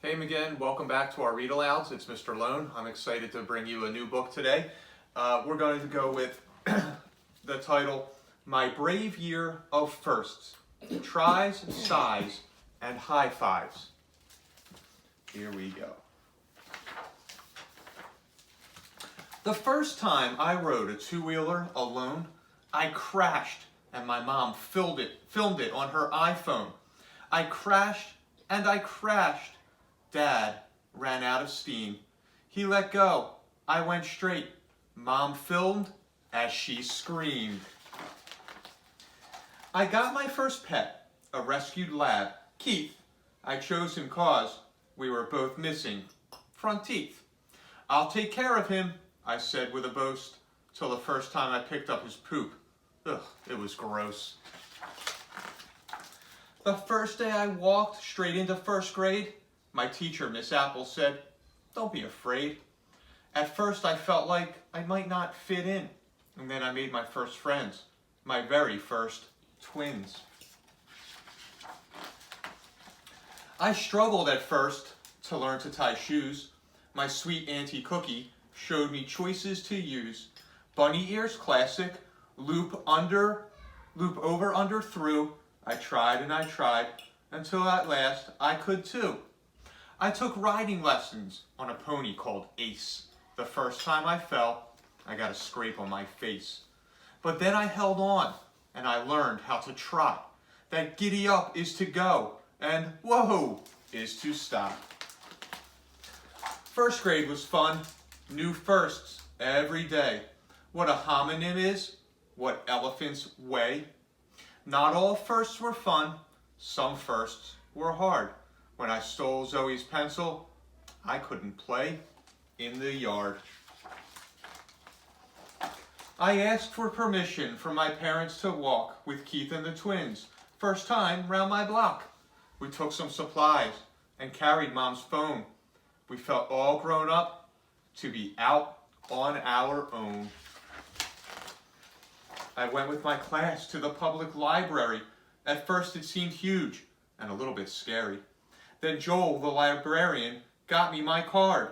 Hey again, welcome back to our read alouds. It's Mr. Lohn. I'm excited to bring you a new book today. We're going to go with the title, My Brave Year of Firsts, Tries, Sighs, and High Fives. Here we go. The first time I rode a two-wheeler alone, I crashed and my mom filmed it on her iPhone. I crashed and I crashed. Dad ran out of steam. He let go. I went straight. Mom filmed as she screamed. I got my first pet, a rescued lab, Keith. I chose him cause we were both missing front teeth. I'll take care of him, I said with a boast, till the first time I picked up his poop. Ugh, it was gross. The first day I walked straight into first grade, my teacher, Miss Apple, said, "Don't be afraid." At first I felt like I might not fit in, and then I made my first friends, my very first twins. I struggled at first to learn to tie shoes. My sweet Auntie Cookie showed me choices to use. Bunny ears classic, loop over, under, through. I tried and I tried until at last I could too. I took riding lessons on a pony called Ace. The first time I fell, I got a scrape on my face. But then I held on and I learned how to trot. That giddy up is to go and whoa is to stop. First grade was fun, new firsts every day. What a homonym is, what elephants weigh. Not all firsts were fun, some firsts were hard. When I stole Zoe's pencil, I couldn't play in the yard. I asked for permission from my parents to walk with Keith and the twins, first time round my block. We took some supplies and carried Mom's phone. We felt all grown up to be out on our own. I went with my class to the public library. At first it seemed huge and a little bit scary. Then Joel, the librarian, got me my card.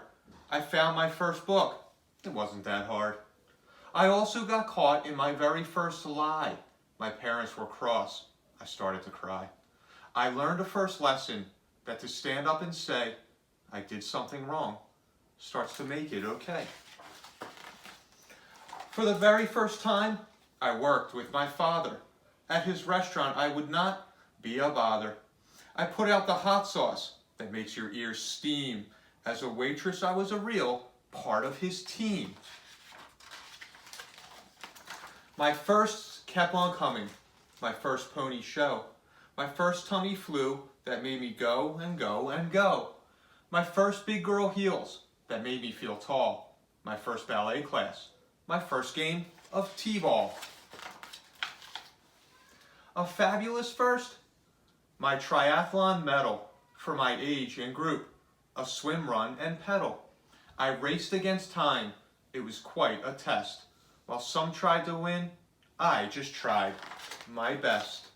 I found my first book. It wasn't that hard. I also got caught in my very first lie. My parents were cross. I started to cry. I learned a first lesson that to stand up and say, I did something wrong, starts to make it okay. For the very first time, I worked with my father. At his restaurant, I would not be a bother. I put out the hot sauce that makes your ears steam. As a waitress, I was a real part of his team. My firsts kept on coming. My first pony show. My first tummy flu that made me go and go and go. My first big girl heels that made me feel tall. My first ballet class. My first game of t-ball. A fabulous first. My triathlon medal for my age and group, a swim run and pedal. I raced against time, it was quite a test. While some tried to win, I just tried my best.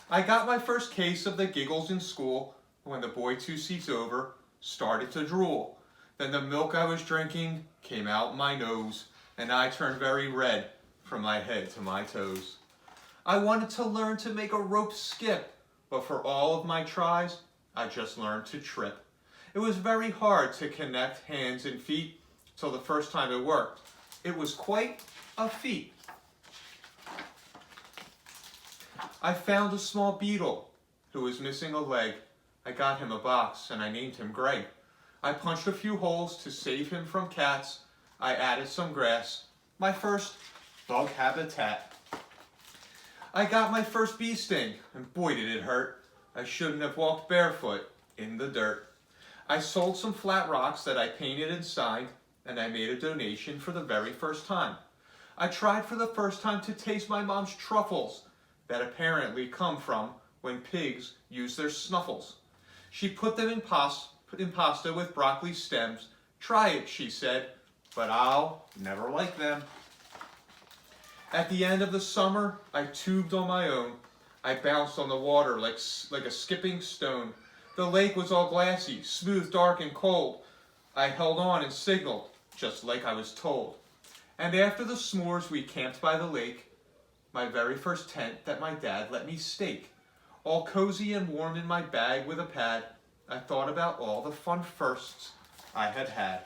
I got my first case of the giggles in school when the boy 2 seats over started to drool. Then the milk I was drinking came out my nose, and I turned very red from my head to my toes. I wanted to learn to make a rope skip, but for all of my tries, I just learned to trip. It was very hard to connect hands and feet till the first time it worked. It was quite a feat. I found a small beetle who was missing a leg. I got him a box and I named him Gray. I punched a few holes to save him from cats. I added some grass, my first bug habitat. I got my first bee sting, and boy did it hurt. I shouldn't have walked barefoot in the dirt. I sold some flat rocks that I painted and signed, and I made a donation for the very first time. I tried for the first time to taste my mom's truffles that apparently come from when pigs use their snuffles. She put them in pasta with broccoli stems. Try it, she said, but I'll never like them. At the end of the summer, I tubed on my own. I bounced on the water like a skipping stone. The lake was all glassy, smooth, dark, and cold. I held on and signaled, just like I was told. And after the s'mores we camped by the lake, my very first tent that my dad let me stake. All cozy and warm in my bag with a pad, I thought about all the fun firsts I had had.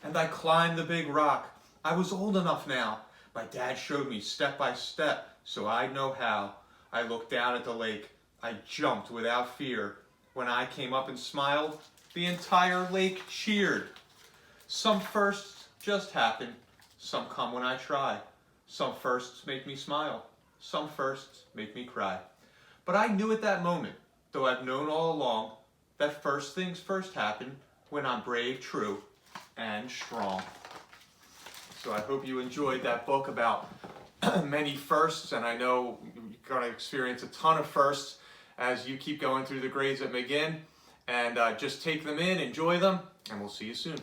And I climbed the big rock. I was old enough now. My dad showed me step by step, so I'd know how. I looked down at the lake. I jumped without fear. When I came up and smiled, the entire lake cheered. Some firsts just happen. Some come when I try. Some firsts make me smile. Some firsts make me cry. But I knew at that moment, though I've known all along, that first things first happen when I'm brave, true, and strong. So I hope you enjoyed that book about many firsts, and I know you're going to experience a ton of firsts as you keep going through the grades at McGinn. And just take them in, enjoy them, and we'll see you soon.